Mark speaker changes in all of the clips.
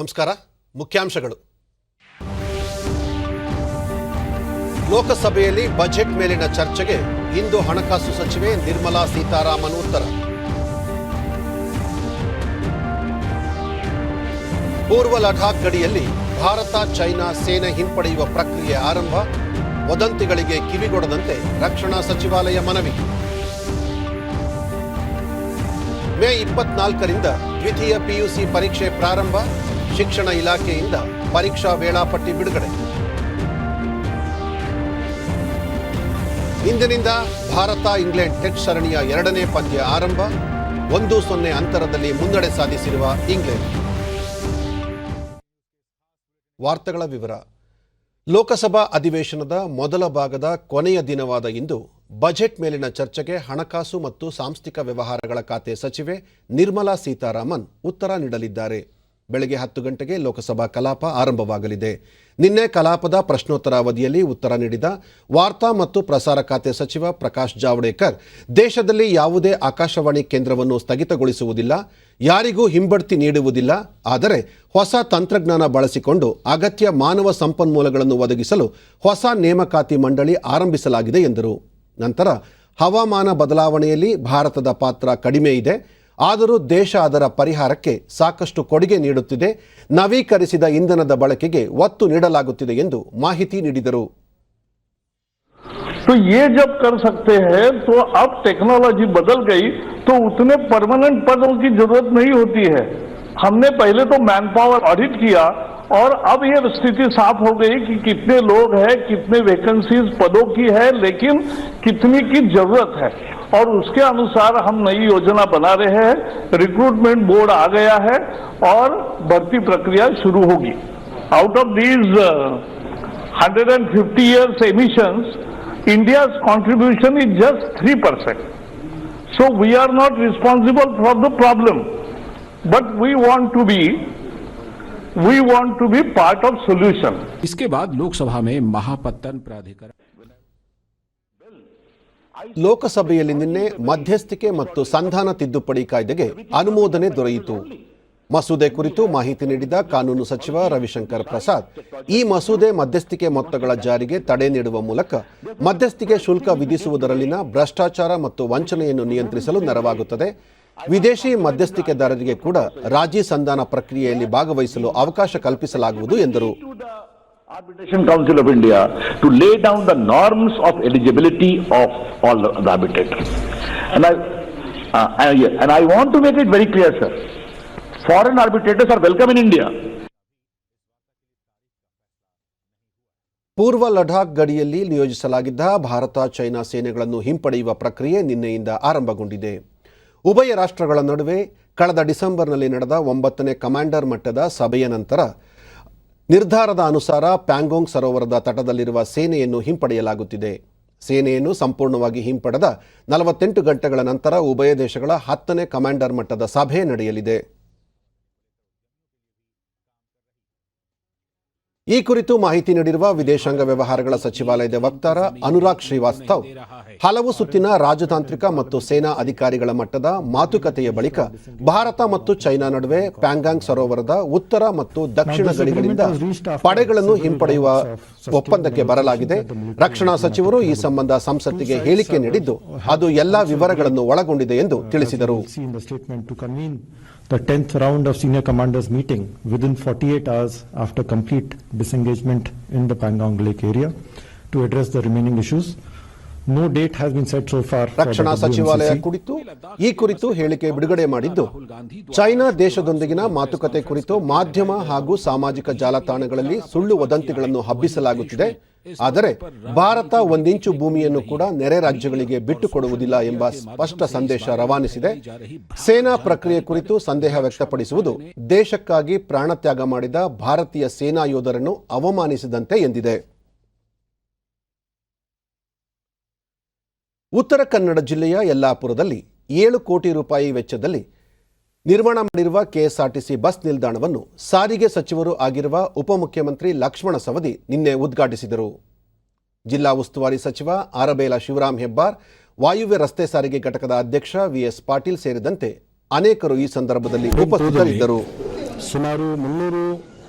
Speaker 1: ನಮಸ್ಕಾರ. ಮುಖ್ಯಾಂಶಗಳು. ಲೋಕಸಭೆಯಲ್ಲಿ ಬಜೆಟ್ ಮೇಲಿನ ಚರ್ಚೆಗೆ ಇಂದು ಹಣಕಾಸು ಸಚಿವೆ ನಿರ್ಮಲಾ ಸೀತಾರಾಮನ್ ಉತ್ತರ. ಪೂರ್ವ ಲಡಾಖ್ ಗಡಿಯಲ್ಲಿ ಭಾರತ ಚೈನಾ ಸೇನೆ ಹಿಂಪಡೆಯುವ ಪ್ರಕ್ರಿಯೆ ಆರಂಭ. ವದಂತಿಗಳಿಗೆ ಕಿವಿಗೊಡದಂತೆ ರಕ್ಷಣಾ ಸಚಿವಾಲಯ ಮನವಿ. ಮೇ 24ರಿಂದ ದ್ವಿತೀಯ ಪಿಯುಸಿ ಪರೀಕ್ಷೆ ಪ್ರಾರಂಭ. ಶಿಕ್ಷಣ ಇಲಾಖೆಯಿಂದ ಪರೀಕ್ಷಾ ವೇಳಾಪಟ್ಟಿ ಬಿಡುಗಡೆ. ಇಂದಿನಿಂದ ಭಾರತ ಇಂಗ್ಲೆಂಡ್ ಟೆಸ್ಟ್ ಸರಣಿಯ 2ನೇ ಪಂದ್ಯ ಆರಂಭ. 1-0 ಅಂತರದಲ್ಲಿ ಮುನ್ನಡೆ ಸಾಧಿಸಿರುವ ಇಂಗ್ಲೆಂಡ್. ವಾರ್ತೆಗಳ ವಿವರ. ಲೋಕಸಭಾ ಅಧಿವೇಶನದ ಮೊದಲ ಭಾಗದ ಕೊನೆಯ ದಿನವಾದ ಇಂದು ಬಜೆಟ್ ಮೇಲಿನ ಚರ್ಚೆಗೆ ಹಣಕಾಸು ಮತ್ತು ಸಾಂಸ್ಥಿಕ ವ್ಯವಹಾರಗಳ ಖಾತೆ ಸಚಿವೆ ನಿರ್ಮಲಾ ಸೀತಾರಾಮನ್ ಉತ್ತರ ನೀಡಲಿದ್ದಾರೆ. ಬೆಳಗ್ಗೆ 10 ಗಂಟೆಗೆ ಲೋಕಸಭಾ ಕಲಾಪ ಆರಂಭವಾಗಲಿದೆ. ನಿನ್ನೆ ಕಲಾಪದ ಪ್ರಶ್ನೋತ್ತರ ಅವಧಿಯಲ್ಲಿ ಉತ್ತರ ನೀಡಿದ ವಾರ್ತಾ ಮತ್ತು ಪ್ರಸಾರ ಖಾತೆ ಸಚಿವ ಪ್ರಕಾಶ್ ಜಾವಡೇಕರ್, ದೇಶದಲ್ಲಿ ಯಾವುದೇ ಆಕಾಶವಾಣಿ ಕೇಂದ್ರವನ್ನು ಸ್ಥಗಿತಗೊಳಿಸುವುದಿಲ್ಲ, ಯಾರಿಗೂ ಹಿಂಬಡ್ತಿ ನೀಡುವುದಿಲ್ಲ, ಆದರೆ ಹೊಸ ತಂತ್ರಜ್ಞಾನ ಬಳಸಿಕೊಂಡು ಅಗತ್ಯ ಮಾನವ ಸಂಪನ್ಮೂಲಗಳನ್ನು ಒದಗಿಸಲು ಹೊಸ ನೇಮಕಾತಿ ಮಂಡಳಿ ಆರಂಭಿಸಲಾಗಿದೆ ಎಂದರು. ನಂತರ ಹವಾಮಾನ ಬದಲಾವಣೆಯಲ್ಲಿ ಭಾರತದ ಪಾತ್ರ ಕಡಿಮೆ ಇದೆ, ಆದರೂ ದೇಶ ಅದರ ಪರಿಹಾರಕ್ಕೆ ಸಾಕಷ್ಟು ಕೊಡುಗೆ ನೀಡುತ್ತಿದೆ, ನವೀಕರಿಸಿದ ಇಂಧನದ ಬಳಕೆಗೆ ಒತ್ತು ನೀಡಲಾಗುತ್ತಿದೆ ಎಂದು ಮಾಹಿತಿ ನೀಡಿದರು.
Speaker 2: तो ये जब कर सकते हैं तो अब टेक्नोलॉजी बदल गई तो उतने परमानेंट पदों की जरूरत नहीं होती है. हमने पहले तो मैन पावर ऑडिट किया और अब ये स्थिति साफ हो गई कि कितने लोग हैं, कितने वैकेंसीज पदों की है, लेकिन कितनी की जरूरत है और उसके अनुसार हम नई योजना बना रहे हैं. रिक्रूटमेंट बोर्ड आ गया है और भर्ती प्रक्रिया शुरू होगी. Out of these 150 years emissions, India's contribution is just 3%. So we are not responsible for the problem, but we want to be part of solution.
Speaker 3: इसके बाद लोकसभा में महापत्तन प्राधिकरण.
Speaker 1: ಲೋಕಸಭೆಯಲ್ಲಿ ನಿನ್ನೆ ಮಧ್ಯಸ್ಥಿಕೆ ಮತ್ತು ಸಂಧಾನ ತಿದ್ದುಪಡಿ ಕಾಯ್ದೆಗೆ ಅನುಮೋದನೆ ದೊರೆಯಿತು. ಮಸೂದೆ ಕುರಿತು ಮಾಹಿತಿ ನೀಡಿದ ಕಾನೂನು ಸಚಿವ ರವಿಶಂಕರ್ ಪ್ರಸಾದ್, ಈ ಮಸೂದೆ ಮಧ್ಯಸ್ಥಿಕೆ ಮೊತ್ತಗಳ ಜಾರಿಗೆ ತಡೆ ನೀಡುವ ಮೂಲಕ ಮಧ್ಯಸ್ಥಿಕೆ ಶುಲ್ಕ ವಿಧಿಸುವುದರಲ್ಲಿನ ಭ್ರಷ್ಟಾಚಾರ ಮತ್ತು ವಂಚನೆಯನ್ನು ನಿಯಂತ್ರಿಸಲು ನೆರವಾಗುತ್ತದೆ. ವಿದೇಶಿ ಮಧ್ಯಸ್ಥಿಕೆದಾರರಿಗೆ ಕೂಡ ರಾಜಿ ಸಂಧಾನ ಪ್ರಕ್ರಿಯೆಯಲ್ಲಿ ಭಾಗವಹಿಸಲು ಅವಕಾಶ ಕಲ್ಪಿಸಲಾಗುವುದು ಎಂದರು.
Speaker 2: Arbitration Council of India to lay down the norms of eligibility of all the arbitrators. And I want to make it very clear, sir. Foreign arbitrators are welcome in India.
Speaker 1: ಪೂರ್ವ ಲಡಾಖ್ ಗಡಿಯಲ್ಲಿ ನಿಯೋಜಿಸಲಾಗಿದ್ದ ಭಾರತ ಚೈನಾ ಸೇನೆಗಳನ್ನು ಹಿಂಪಡೆಯುವ ಪ್ರಕ್ರಿಯೆ ನಿನ್ನೆಯಿಂದ ಆರಂಭಗೊಂಡಿದೆ. ಉಭಯ ರಾಷ್ಟ್ರಗಳ ನಡುವೆ ಕಳೆದ ಡಿಸೆಂಬರ್ನಲ್ಲಿ ನಡೆದ 9ನೇ ಕಮಾಂಡರ್ ಮಟ್ಟದ ಸಭೆಯ ನಂತರ ನಿರ್ಧಾರದ ಅನುಸಾರ ಪ್ಯಾಂಗೋಂಗ್ ಸರೋವರದ ತಟದಲ್ಲಿರುವ ಸೇನೆಯನ್ನು ಹಿಂಪಡೆಯಲಾಗುತ್ತಿದೆ. ಸೇನೆಯನ್ನು ಸಂಪೂರ್ಣವಾಗಿ ಹಿಂಪಡೆದ 48 ಗಂಟೆಗಳ ನಂತರ ಉಭಯ ದೇಶಗಳ 10ನೇ ಕಮಾಂಡರ್ ಮಟ್ಟದ ಸಭೆ ನಡೆಯಲಿದೆ. ಈ ಕುರಿತು ಮಾಹಿತಿ ನೀಡಿರುವ ವಿದೇಶಾಂಗ ವ್ಯವಹಾರಗಳ ಸಚಿವಾಲಯದ ವಕ್ತಾರ ಅನುರಾಗ್ ಶ್ರೀವಾಸ್ತವ್, ಹಲವು ಸುತ್ತಿನ ರಾಜತಾಂತ್ರಿಕ ಮತ್ತು ಸೇನಾ ಅಧಿಕಾರಿಗಳ ಮಟ್ಟದ ಮಾತುಕತೆಯ ಬಳಿಕ ಭಾರತ ಮತ್ತು ಚೈನಾ ನಡುವೆ ಪ್ಯಾಂಗಾಂಗ್ ಸರೋವರದ ಉತ್ತರ ಮತ್ತು ದಕ್ಷಿಣ ಗಡಿಗಳಿಂದ ಪಡೆಗಳನ್ನು ಹಿಂಪಡೆಯುವ ಒಪ್ಪಂದಕ್ಕೆ ಬರಲಾಗಿದೆ. ರಕ್ಷಣಾ ಸಚಿವರು ಈ ಸಂಬಂಧ ಸಂಸತ್ತಿಗೆ ಹೇಳಿಕೆ ನೀಡಿದ್ದು, ಅದು ಎಲ್ಲಾ ವಿವರಗಳನ್ನು ಒಳಗೊಂಡಿದೆ ಎಂದು ತಿಳಿಸಿದರು.
Speaker 4: The 10th round of senior commanders meeting within 48 hours after complete disengagement in the Pangong Lake area to address the remaining issues. No date has been set so far.
Speaker 1: ರಕ್ಷಣಾ ಸಚಿವಾಲಯ ಈ ಕುರಿತು ಹೇಳಿಕೆ ಬಿಡುಗಡೆ ಮಾಡಿದ್ದು, ಚೈನಾ ದೇಶದೊಂದಿಗಿನ ಮಾತುಕತೆ ಕುರಿತು ಮಾಧ್ಯಮ ಹಾಗೂ ಸಾಮಾಜಿಕ ಜಾಲತಾಣಗಳಲ್ಲಿ ಸುಳ್ಳು ವದಂತಿಗಳನ್ನು ಹಬ್ಬಿಸಲಾಗುತ್ತಿದೆ. ಆದರೆ ಭಾರತ 1 ಇಂಚು ಭೂಮಿಯನ್ನು ಕೂಡ ನೆರೆ ರಾಜ್ಯಗಳಿಗೆ ಬಿಟ್ಟುಕೊಡುವುದಿಲ್ಲ ಎಂಬ ಸ್ಪಷ್ಟ ಸಂದೇಶ ರವಾನಿಸಿದೆ. ಸೇನಾ ಪ್ರಕ್ರಿಯೆ ಕುರಿತು ಸಂದೇಹ ವ್ಯಕ್ತಪಡಿಸುವುದು ದೇಶಕ್ಕಾಗಿ ಪ್ರಾಣತ್ಯಾಗ ಮಾಡಿದ ಭಾರತೀಯ ಸೇನಾ ಯೋಧರನ್ನು ಅವಮಾನಿಸಿದಂತೆ ಎಂದಿದೆ. ಉತ್ತರ ಕನ್ನಡ ಜಿಲ್ಲೆಯ ಯಲ್ಲಾಪುರದಲ್ಲಿ 7 ಕೋಟಿ ರೂಪಾಯಿ ವೆಚ್ಚದಲ್ಲಿ ನಿರ್ಮಾಣ ಮಾಡಿರುವ ಕೆಎಸ್ಆರ್ಟಿಸಿ ಬಸ್ ನಿಲ್ದಾಣವನ್ನು ಸಾರಿಗೆ ಸಚಿವರು ಆಗಿರುವ ಉಪಮುಖ್ಯಮಂತ್ರಿ ಲಕ್ಷ್ಮಣ ಸವದಿ ನಿನ್ನೆ ಉದ್ಘಾಟಿಸಿದರು. ಜಿಲ್ಲಾ ಉಸ್ತುವಾರಿ ಸಚಿವ ಆರಬೇಲ ಶಿವರಾಮ್ ಹೆಬ್ಬಾರ್, ವಾಯುವ್ಯ ರಸ್ತೆ ಸಾರಿಗೆ ಘಟಕದ ಅಧ್ಯಕ್ಷ ವಿಎಸ್ ಪಾಟೀಲ್ ಸೇರಿದಂತೆ ಅನೇಕರು ಈ ಸಂದರ್ಭದಲ್ಲಿ ಉಪಸ್ಥಿತರಿದ್ದರು.
Speaker 5: ಸುಮಾರು 300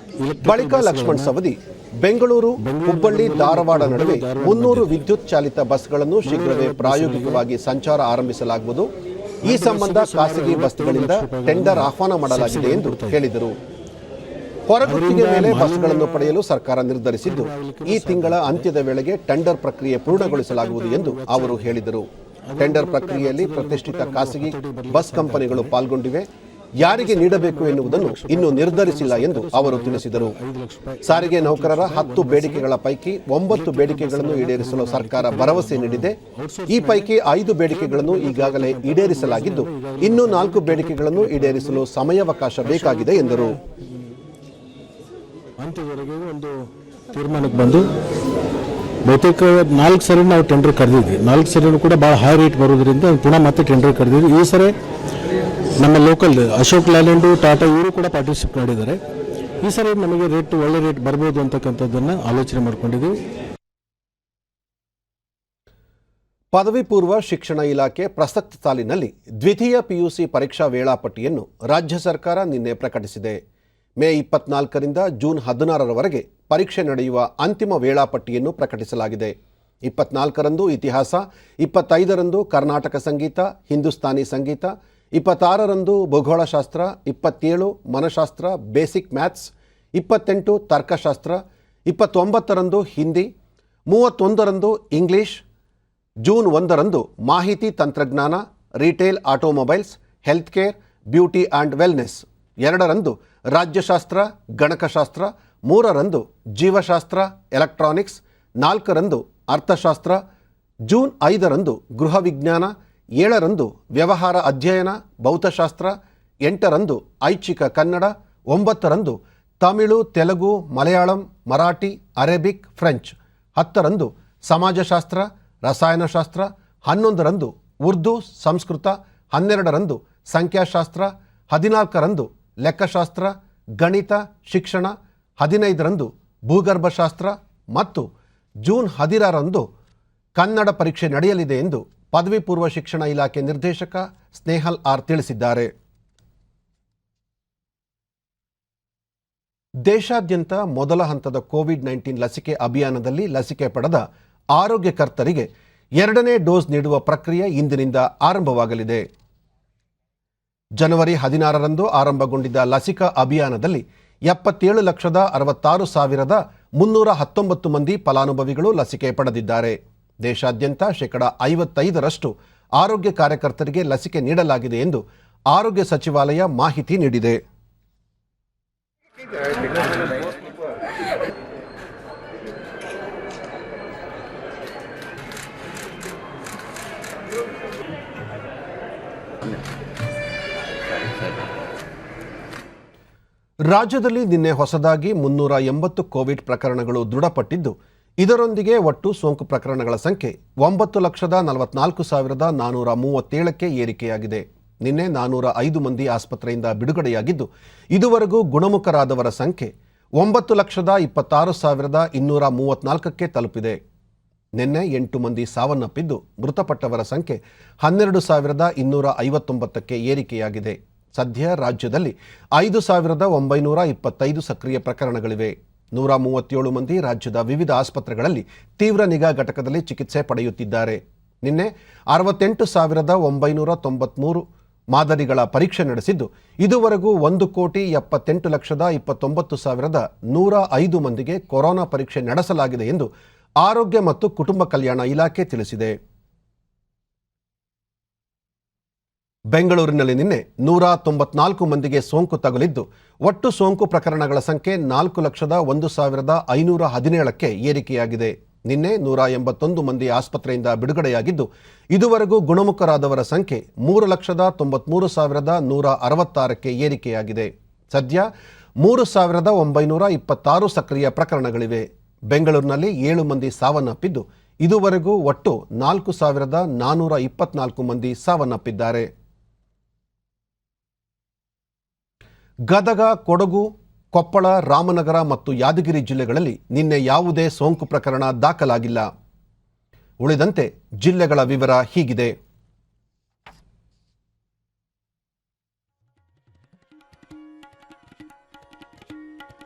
Speaker 1: ಬಳಿಕ ಲಕ್ಷ್ಮಣ್ ಸವದಿ ಬೆಂಗಳೂರು ಹುಬ್ಬಳ್ಳಿ ಧಾರವಾಡ ನಡುವೆ 300 ವಿದ್ಯುತ್ ಚಾಲಿತ ಬಸ್ಗಳನ್ನು ಶೀಘ್ರವೇ ಪ್ರಾಯೋಗಿಕವಾಗಿ ಸಂಚಾರ ಆರಂಭಿಸಲಾಗುವುದು. ಈ ಸಂಬಂಧ ಖಾಸಗಿ ಬಸ್ಗಳಿಂದ ಟೆಂಡರ್ ಆಹ್ವಾನ ಮಾಡಲಾಗಿದೆ ಎಂದು ಹೇಳಿದರು. ಹೊರಗುತ್ತಿಗೆ ಮೇಲೆ ಬಸ್ಗಳನ್ನು ಪಡೆಯಲು ಸರ್ಕಾರ ನಿರ್ಧರಿಸಿದ್ದು, ಈ ತಿಂಗಳ ಅಂತ್ಯದ ವೇಳೆಗೆ ಟೆಂಡರ್ ಪ್ರಕ್ರಿಯೆ ಪೂರ್ಣಗೊಳಿಸಲಾಗುವುದು ಎಂದು ಅವರು ಹೇಳಿದರು. ಟೆಂಡರ್ ಪ್ರಕ್ರಿಯೆಯಲ್ಲಿ ಪ್ರತಿಷ್ಠಿತ ಖಾಸಗಿ ಬಸ್ ಕಂಪನಿಗಳು ಪಾಲ್ಗೊಂಡಿವೆ. ಯಾರಿಗೆ ನೀಡಬೇಕು ಎನ್ನುವುದನ್ನು ಇನ್ನೂ ನಿರ್ಧರಿಸಿಲ್ಲ ಎಂದು ಅವರು ತಿಳಿಸಿದರು. ಸಾರಿಗೆ ನೌಕರರ 10 ಬೇಡಿಕೆಗಳ ಪೈಕಿ 9 ಬೇಡಿಕೆಗಳನ್ನು ಈಡೇರಿಸಲು ಸರ್ಕಾರ ಭರವಸೆ ನೀಡಿದೆ. ಈ ಪೈಕಿ 5 ಬೇಡಿಕೆಗಳನ್ನು ಈಗಾಗಲೇ ಈಡೇರಿಸಲಾಗಿದ್ದು, ಇನ್ನೂ 4 ಬೇಡಿಕೆಗಳನ್ನು ಈಡೇರಿಸಲು ಸಮಯಾವಕಾಶ ಬೇಕಾಗಿದೆ ಎಂದರು.
Speaker 5: ಅಂತ್ಯದವರೆಗೆ ಒಂದು ತೀರ್ಮಾನಕ್ಕೆ ಬಂದು ಬಹುತೇಕ 4 ಸರಿ ನಾವು ಟೆಂಡರ್ ಕರೆದಿದ್ವಿ. 4 ಸರಿನೂ ಕೂಡ ಭಾಳ ಹೈ ರೇಟ್ ಬರೋದ್ರಿಂದ ಪುನಃ ಮತ್ತೆ ಟೆಂಡರ್ ಕರೆದಿದ್ವಿ. ಈ ಸರಿ ನಮ್ಮ ಲೋಕಲ್ ಅಶೋಕ್ ಲ್ಯಾಲೆಂಡು, ಟಾಟಾ ಇವರು ಕೂಡ ಪಾರ್ಟಿಸಿಪೇಟ್ ಮಾಡಿದ್ದಾರೆ. ಈ ಸರಿ ನಮಗೆ ರೇಟ್ ಒಳ್ಳೆ ರೇಟ್ ಬರ್ಬೋದು ಅಂತಕ್ಕಂಥದ್ದನ್ನು ಆಲೋಚನೆ ಮಾಡ್ಕೊಂಡಿದ್ದೀವಿ.
Speaker 1: ಪದವಿ ಪೂರ್ವ ಶಿಕ್ಷಣ ಇಲಾಖೆ ಪ್ರಸಕ್ತ ಸಾಲಿನಲ್ಲಿ ದ್ವಿತೀಯ ಪಿಯುಸಿ ಪರೀಕ್ಷಾ ವೇಳಾಪಟ್ಟಿಯನ್ನು ರಾಜ್ಯ ಸರ್ಕಾರ ನಿನ್ನೆ ಪ್ರಕಟಿಸಿದೆ. ಮೇ 24ರಿಂದ ಜೂನ್ 16ರವರೆಗೆ ಪರೀಕ್ಷೆ ನಡೆಯುವ ಅಂತಿಮ ವೇಳಾಪಟ್ಟಿಯನ್ನು ಪ್ರಕಟಿಸಲಾಗಿದೆ. 24ರಂದು ಇತಿಹಾಸ, 25ರಂದು ಕರ್ನಾಟಕ ಸಂಗೀತ, ಹಿಂದೂಸ್ತಾನಿ ಸಂಗೀತ, 26ರಂದು ಭೂಗೋಳಶಾಸ್ತ್ರ, 27 ಮನಶಾಸ್ತ್ರ ಬೇಸಿಕ್ ಮ್ಯಾಥ್ಸ್, 28 ತರ್ಕಶಾಸ್ತ್ರ, 29ರಂದು ಹಿಂದಿ, 31ರಂದು ಇಂಗ್ಲಿಷ್, ಜೂನ್ 1ರಂದು ಮಾಹಿತಿ ತಂತ್ರಜ್ಞಾನ, retail automobiles, health care, beauty and wellness, 2ರಂದು ರಾಜ್ಯಶಾಸ್ತ್ರ, ಗಣಕಶಾಸ್ತ್ರ, 3ರಂದು ಜೀವಶಾಸ್ತ್ರ, ಎಲೆಕ್ಟ್ರಾನಿಕ್ಸ್, 4ರಂದು ಅರ್ಥಶಾಸ್ತ್ರ, ಜೂನ್ 5ರಂದು ಗೃಹ ವಿಜ್ಞಾನ, 7ರಂದು ವ್ಯವಹಾರ ಅಧ್ಯಯನ ಭೌತಶಾಸ್ತ್ರ, 8ರಂದು ಐಚ್ಛಿಕ ಕನ್ನಡ, 9ರಂದು ತಮಿಳು, ತೆಲುಗು, ಮಲಯಾಳಂ, ಮರಾಠಿ, ಅರೇಬಿಕ್, ಫ್ರೆಂಚ್, 10ರಂದು ಸಮಾಜಶಾಸ್ತ್ರ, ರಸಾಯನಶಾಸ್ತ್ರ, 11ರಂದು ಉರ್ದು, ಸಂಸ್ಕೃತ, 12ರಂದು ಸಂಖ್ಯಾಶಾಸ್ತ್ರ, 14ರಂದು ಲೆಕ್ಕಶಾಸ್ತ್ರ, ಗಣಿತ, ಶಿಕ್ಷಣ, 15ರಂದು ಭೂಗರ್ಭಶಾಸ್ತ್ರ ಮತ್ತು ಜೂನ್ 16ರಂದು ಕನ್ನಡ ಪರೀಕ್ಷೆ ನಡೆಯಲಿದೆ ಎಂದು ಪದವಿ ಪೂರ್ವ ಶಿಕ್ಷಣ ಇಲಾಖೆ ನಿರ್ದೇಶಕ ಸ್ನೇಹಲ್ ಆರ್ ತಿಳಿಸಿದ್ದಾರೆ. ದೇಶಾದ್ಯಂತ ಮೊದಲ ಹಂತದ ಕೋವಿಡ್-19 ಲಸಿಕೆ ಅಭಿಯಾನದಲ್ಲಿ ಲಸಿಕೆ ಪಡೆದ ಆರೋಗ್ಯಕರ್ತರಿಗೆ 2ನೇ ಡೋಸ್ ನೀಡುವ ಪ್ರಕ್ರಿಯೆ ಇಂದಿನಿಂದ ಆರಂಭವಾಗಲಿದೆ. ಜನವರಿ 16ರಂದು ಆರಂಭಗೊಂಡಿದ್ದ ಲಸಿಕಾ ಅಭಿಯಾನದಲ್ಲಿ 77,66,319 ಮಂದಿ ಫಲಾನುಭವಿಗಳು ಲಸಿಕೆ ಪಡೆದಿದ್ದಾರೆ. ದೇಶಾದ್ಯಂತ 55% ಆರೋಗ್ಯ ಕಾರ್ಯಕರ್ತರಿಗೆ ಲಸಿಕೆ ನೀಡಲಾಗಿದೆ ಎಂದು ಆರೋಗ್ಯ ಸಚಿವಾಲಯ ಮಾಹಿತಿ ನೀಡಿದೆ. ರಾಜ್ಯದಲ್ಲಿ ನಿನ್ನೆ ಹೊಸದಾಗಿ 380 ಕೋವಿಡ್ ಪ್ರಕರಣಗಳು ದೃಢಪಟ್ಟಿದ್ದು, ಇದರೊಂದಿಗೆ ಒಟ್ಟು ಸೋಂಕು ಪ್ರಕರಣಗಳ ಸಂಖ್ಯೆ 9,44,437ಕ್ಕೆ ಏರಿಕೆಯಾಗಿದೆ. ನಿನ್ನೆ 405 ಮಂದಿ ಆಸ್ಪತ್ರೆಯಿಂದ ಬಿಡುಗಡೆಯಾಗಿದ್ದು, ಇದುವರೆಗೂ ಗುಣಮುಖರಾದವರ ಸಂಖ್ಯೆ 9,26,234ಕ್ಕೆ ತಲುಪಿದೆ. ನಿನ್ನೆ 8 ಮಂದಿ ಸಾವನ್ನಪ್ಪಿದ್ದು, ಮೃತಪಟ್ಟವರ ಸಂಖ್ಯೆ 12,259ಕ್ಕೆ ಏರಿಕೆಯಾಗಿದೆ. ಸದ್ಯ ರಾಜ್ಯದಲ್ಲಿ 5,925 ಸಕ್ರಿಯ ಪ್ರಕರಣಗಳಿವೆ. 137 ಮಂದಿ ರಾಜ್ಯದ ವಿವಿಧ ಆಸ್ಪತ್ರೆಗಳಲ್ಲಿ ತೀವ್ರ ನಿಗಾ ಘಟಕದಲ್ಲಿ ಚಿಕಿತ್ಸೆ ಪಡೆಯುತ್ತಿದ್ದಾರೆ. ನಿನ್ನೆ 68,993 ಮಾದರಿಗಳ ಪರೀಕ್ಷೆ ನಡೆಸಿದ್ದು, ಇದುವರೆಗೂ 1,78,29,105 ಮಂದಿಗೆ ಕೊರೋನಾ ಪರೀಕ್ಷೆ ನಡೆಸಲಾಗಿದೆ ಎಂದು ಆರೋಗ್ಯ ಮತ್ತು ಕುಟುಂಬ ಕಲ್ಯಾಣ ಇಲಾಖೆ ತಿಳಿಸಿದೆ. ಬೆಂಗಳೂರಿನಲ್ಲಿ ನಿನ್ನೆ 194 ಮಂದಿಗೆ ಸೋಂಕು ತಗುಲಿದ್ದು, ಒಟ್ಟು ಸೋಂಕು ಪ್ರಕರಣಗಳ ಸಂಖ್ಯೆ 4,01,517ಕ್ಕೆ ಏರಿಕೆಯಾಗಿದೆ. ನಿನ್ನೆ 181 ಮಂದಿ ಆಸ್ಪತ್ರೆಯಿಂದ ಬಿಡುಗಡೆಯಾಗಿದ್ದು, ಇದುವರೆಗೂ ಗುಣಮುಖರಾದವರ ಸಂಖ್ಯೆ 3,93,166ಕ್ಕೆ ಏರಿಕೆಯಾಗಿದೆ. ಸದ್ಯ 3,926 ಸಕ್ರಿಯ ಪ್ರಕರಣಗಳಿವೆ. ಬೆಂಗಳೂರಿನಲ್ಲಿ 7 ಮಂದಿ ಸಾವನ್ನಪ್ಪಿದ್ದು, ಇದುವರೆಗೂ ಒಟ್ಟು 4,424 ಮಂದಿ ಸಾವನ್ನಪ್ಪಿದ್ದಾರೆ. ಗದಗ, ಕೊಡಗು, ಕೊಪ್ಪಳ, ರಾಮನಗರ ಮತ್ತು ಯಾದಗಿರಿ ಜಿಲ್ಲೆಗಳಲ್ಲಿ ನಿನ್ನೆ ಯಾವುದೇ ಸೋಂಕು ಪ್ರಕರಣ ದಾಖಲಾಗಿಲ್ಲ. ಉಳಿದಂತೆ ಜಿಲ್ಲೆಗಳ ವಿವರ ಹೀಗಿದೆ.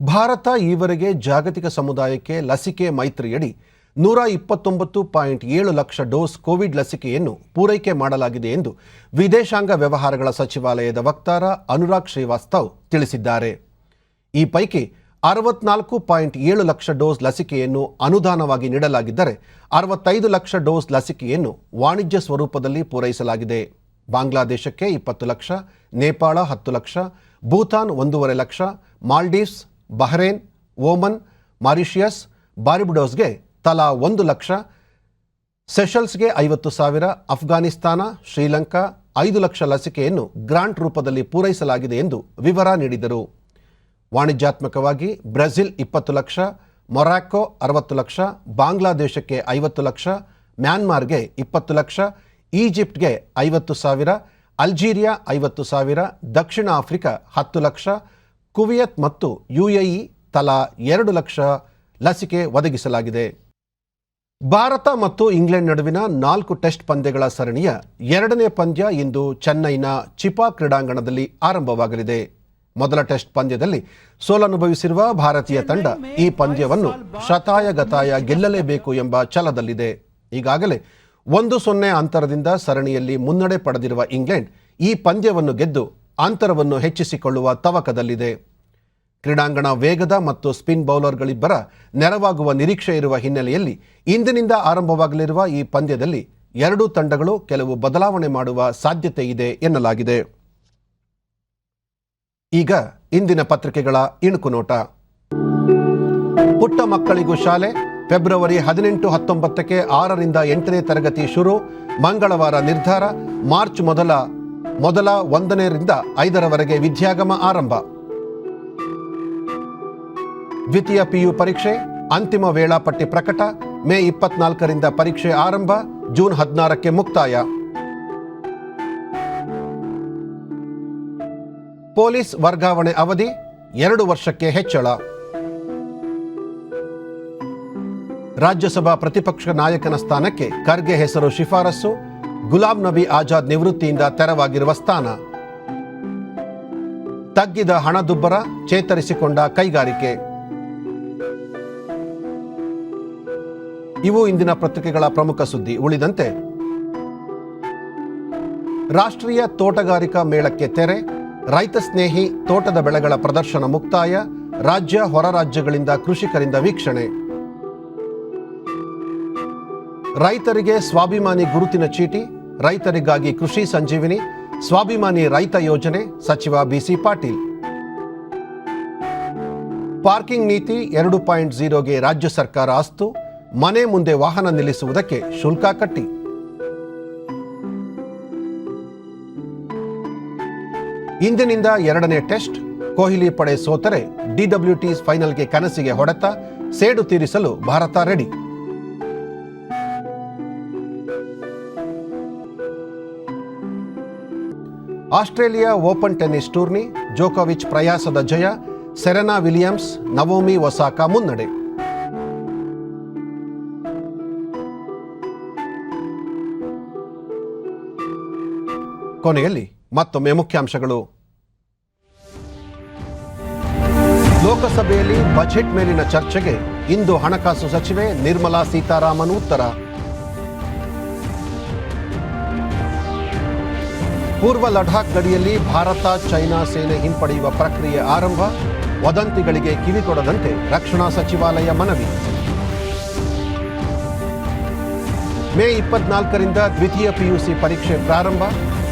Speaker 1: ಭಾರತ ಈವರೆಗೆ ಜಾಗತಿಕ ಸಮುದಾಯಕ್ಕೆ ಲಸಿಕೆ ಮೈತ್ರಿಯಡಿ 129.7 ಲಕ್ಷ ಡೋಸ್ ಕೋವಿಡ್ ಲಸಿಕೆಯನ್ನು ಪೂರೈಕೆ ಮಾಡಲಾಗಿದೆ ಎಂದು ವಿದೇಶಾಂಗ ವ್ಯವಹಾರಗಳ ಸಚಿವಾಲಯದ ವಕ್ತಾರ ಅನುರಾಗ್ ಶ್ರೀವಾಸ್ತವ್ ತಿಳಿಸಿದ್ದಾರೆ. ಈ ಪೈಕಿ 64.7 ಲಕ್ಷ ಡೋಸ್ ಲಸಿಕೆಯನ್ನು ಅನುದಾನವಾಗಿ ನೀಡಲಾಗಿದ್ದರೆ 65 ಲಕ್ಷ ಡೋಸ್ ಲಸಿಕೆಯನ್ನು ವಾಣಿಜ್ಯ ಸ್ವರೂಪದಲ್ಲಿ ಪೂರೈಸಲಾಗಿದೆ. ಬಾಂಗ್ಲಾದೇಶಕ್ಕೆ 20 lakh, Nepal 10 lakh, Bhutan 1.5 lakh, Maldives, Bahrain, Oman, Mauritius, ಬಾರ್ಬಡೋಸ್ಗೆ ತಲಾ 1 ಲಕ್ಷ, ಸೆಷಲ್ಸ್ಗೆ 50,000, ಅಫ್ಘಾನಿಸ್ತಾನ, ಶ್ರೀಲಂಕಾ 5 ಲಕ್ಷ ಲಸಿಕೆಯನ್ನು ಗ್ರಾಂಟ್ ರೂಪದಲ್ಲಿ ಪೂರೈಸಲಾಗಿದೆ ಎಂದು ವಿವರ ನೀಡಿದರು. ವಾಣಿಜ್ಯಾತ್ಮಕವಾಗಿ ಬ್ರೆಜಿಲ್ 20 ಲಕ್ಷ, ಮೊರಾಕೊ 60 ಲಕ್ಷ, ಬಾಂಗ್ಲಾದೇಶಕ್ಕೆ 50 ಲಕ್ಷ, ಮ್ಯಾನ್ಮಾರ್ಗೆ 20 ಲಕ್ಷ, ಈಜಿಪ್ಟ್ಗೆ 50,000, ಅಲ್ಜೀರಿಯಾ 50,000, ದಕ್ಷಿಣ ಆಫ್ರಿಕಾ 10 ಲಕ್ಷ, ಕುವಿಯತ್ ಮತ್ತು ಯುಎಇ ತಲಾ 2 ಲಕ್ಷ ಲಸಿಕೆ ಒದಗಿಸಲಾಗಿದೆ. ಭಾರತ ಮತ್ತು ಇಂಗ್ಲೆಂಡ್ ನಡುವಿನ 4 ಟೆಸ್ಟ್ ಪಂದ್ಯಗಳ ಸರಣಿಯ 2ನೇ ಪಂದ್ಯ ಇಂದು ಚೆನ್ನೈನ ಚಿಪಾ ಕ್ರೀಡಾಂಗಣದಲ್ಲಿ ಆರಂಭವಾಗಲಿದೆ. ಮೊದಲ ಟೆಸ್ಟ್ ಪಂದ್ಯದಲ್ಲಿ ಸೋಲನುಭವಿಸಿರುವ ಭಾರತೀಯ ತಂಡ ಈ ಪಂದ್ಯವನ್ನು ಶತಾಯಗತಾಯ ಗೆಲ್ಲಲೇಬೇಕು ಎಂಬ ಛಲದಲ್ಲಿದೆ. ಈಗಾಗಲೇ 1-0 ಅಂತರದಿಂದ ಸರಣಿಯಲ್ಲಿ ಮುನ್ನಡೆ ಪಡೆದಿರುವ ಇಂಗ್ಲೆಂಡ್ ಈ ಪಂದ್ಯವನ್ನು ಗೆದ್ದು ಅಂತರವನ್ನು ಹೆಚ್ಚಿಸಿಕೊಳ್ಳುವ ತವಕದಲ್ಲಿದೆ. ಕ್ರೀಡಾಂಗಣ ವೇಗದ ಮತ್ತು ಸ್ಪಿನ್ ಬೌಲರ್ಗಳಿಬ್ಬರ ನೆರವಾಗುವ ನಿರೀಕ್ಷೆ ಇರುವ ಹಿನ್ನೆಲೆಯಲ್ಲಿ ಇಂದಿನಿಂದ ಆರಂಭವಾಗಲಿರುವ ಈ ಪಂದ್ಯದಲ್ಲಿ ಎರಡೂ ತಂಡಗಳು ಕೆಲವು ಬದಲಾವಣೆ ಮಾಡುವ ಸಾಧ್ಯತೆ ಇದೆ ಎನ್ನಲಾಗಿದೆ. ಈಗ ಇಂದಿನ ಪತ್ರಿಕೆಗಳ ಇಣುಕು ನೋಟ. ಪುಟ್ಟ ಮಕ್ಕಳಿಗೂ ಶಾಲೆ ಫೆಬ್ರವರಿ 18-19ಕ್ಕೆ 6ರಿಂದ 8ನೇ ತರಗತಿ ಶುರು. ಮಂಗಳವಾರ ನಿರ್ಧಾರ. ಮಾರ್ಚ್ ಮೊದಲ 1ರಿಂದ 5ರವರೆಗೆ ವಿದ್ಯಾಗಮ ಆರಂಭ. ದ್ವಿತೀಯ ಪಿಯು ಪರೀಕ್ಷೆ ಅಂತಿಮ ವೇಳಾಪಟ್ಟಿ ಪ್ರಕಟ. ಮೇ 24ರಿಂದ ಪರೀಕ್ಷೆ ಆರಂಭ. ಜೂನ್ 16ಕ್ಕೆ ಮುಕ್ತಾಯ. ಪೊಲೀಸ್ ವರ್ಗಾವಣೆ ಅವಧಿ 2 ವರ್ಷಕ್ಕೆ ಹೆಚ್ಚಳ. ರಾಜ್ಯಸಭಾ ಪ್ರತಿಪಕ್ಷ ನಾಯಕನ ಸ್ಥಾನಕ್ಕೆ ಖರ್ಗೆ ಹೆಸರು ಶಿಫಾರಸು. ಗುಲಾಂ ನಬಿ ಆಜಾದ್ ನಿವೃತ್ತಿಯಿಂದ ತೆರವಾಗಿರುವ ಸ್ಥಾನ. ತಗ್ಗಿದ ಹಣದುಬ್ಬರ, ಚೇತರಿಸಿಕೊಂಡ ಕೈಗಾರಿಕೆ. ಇವು ಇಂದಿನ ಪತ್ರಿಕೆಗಳ ಪ್ರಮುಖ ಸುದ್ದಿ. ಉಳಿದಂತೆ ರಾಷ್ಟ್ರೀಯ ತೋಟಗಾರಿಕಾ ಮೇಳಕ್ಕೆ ತೆರೆ. ರೈತ ಸ್ನೇಹಿ ತೋಟದ ಬೆಳೆಗಳ ಪ್ರದರ್ಶನ ಮುಕ್ತಾಯ. ರಾಜ್ಯ ಹೊರ ರಾಜ್ಯಗಳಿಂದ ಕೃಷಿಕರಿಂದ ವೀಕ್ಷಣೆ. ರೈತರಿಗೆ ಸ್ವಾಭಿಮಾನಿ ಗುರುತಿನ ಚೀಟಿ. ರೈತರಿಗಾಗಿ ಕೃಷಿ ಸಂಜೀವಿನಿ, ಸ್ವಾಭಿಮಾನಿ ರೈತ ಯೋಜನೆ. ಸಚಿವ ಬಿಸಿ ಪಾಟೀಲ್. ಪಾರ್ಕಿಂಗ್ ನೀತಿ 2.0ಗೆ ರಾಜ್ಯ ಸರ್ಕಾರ ಅಸ್ತು. ಮನೆ ಮುಂದೆ ವಾಹನ ನಿಲ್ಲಿಸುವುದಕ್ಕೆ ಶುಲ್ಕ ಕಟ್ಟಿ. ಇಂದಿನಿಂದ 2ನೇ ಟೆಸ್ಟ್. ಕೊಹ್ಲಿ ಪಡೆ ಸೋತರೆ ಡಿಡಬ್ಲ್ಯೂಟಿ ಫೈನಲ್ಗೆ ಕನಸಿಗೆ ಹೊಡೆತ. ಸೇಡು ತೀರಿಸಲು Bharat ready. Australia open tennis tourney. ಜೋಕೋವಿಚ್ ಪ್ರಯಾಸದ ಜಯ. ಸೆರೆನಾ ವಿಲಿಯಮ್ಸ್, ನವೋಮಿ ಒಸಾಕಾ ಮುನ್ನಡೆ. ಕೊನೆಯಲ್ಲಿ ಮತ್ತೊಮ್ಮೆ ಮುಖ್ಯಾಂಶಗಳು. ಲೋಕಸಭೆಯಲ್ಲಿ ಬಜೆಟ್ ಮೇಲಿನ ಚರ್ಚೆಗೆ ಇಂದು ಹಣಕಾಸು ಸಚಿವೆ ನಿರ್ಮಲಾ ಸೀತಾರಾಮನ್ ಉತ್ತರ. ಪೂರ್ವ ಲಡಾಖ್ ಗಡಿಯಲ್ಲಿ ಭಾರತ ಚೈನಾ ಸೇನೆ ಹಿಂಪಡೆಯುವ ಪ್ರಕ್ರಿಯೆ ಆರಂಭ. ವದಂತಿಗಳಿಗೆ ಕಿವಿಕೊಡದಂತೆ ರಕ್ಷಣಾ ಸಚಿವಾಲಯ ಮನವಿ. ಮೇ 24ರಿಂದ ದ್ವಿತೀಯ ಪಿಯುಸಿ ಪರೀಕ್ಷೆ ಪ್ರಾರಂಭ.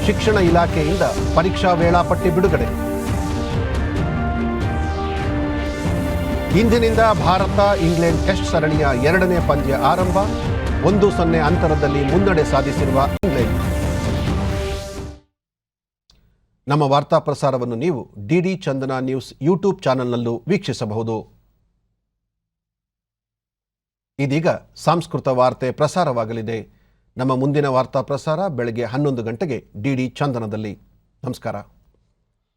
Speaker 1: ಶಿಕ್ಷಣ ಇಲಾಖೆಯಿಂದ ಪರೀಕ್ಷಾ ವೇಳಾಪಟ್ಟಿ ಬಿಡುಗಡೆ. ಇಂದಿನಿಂದ ಭಾರತ ಇಂಗ್ಲೆಂಡ್ ಟೆಸ್ಟ್ ಸರಣಿಯ 2ನೇ ಪಂದ್ಯ ಆರಂಭ. 1-0 ಅಂತರದಲ್ಲಿ ಮುನ್ನಡೆ ಸಾಧಿಸಿರುವ ಇಂಗ್ಲೆಂಡ್. ನಮ್ಮ ವಾರ್ತಾ ಪ್ರಸಾರವನ್ನು ನೀವು ಡಿಡಿ ಚಂದನ ನ್ಯೂಸ್ ಯೂಟ್ಯೂಬ್ ಚಾನೆಲ್ನಲ್ಲೂ ವೀಕ್ಷಿಸಬಹುದು. ಇದೀಗ ಸಾಂಸ್ಕೃತ ವಾರ್ತೆ ಪ್ರಸಾರವಾಗಲಿದೆ. ನಮ್ಮ ಮುಂದಿನ ವಾರ್ತಾ ಪ್ರಸಾರ ಬೆಳಗ್ಗೆ 11 ಗಂಟೆಗೆ ಡಿಡಿ ಚಂದನದಲ್ಲಿ. ನಮಸ್ಕಾರ.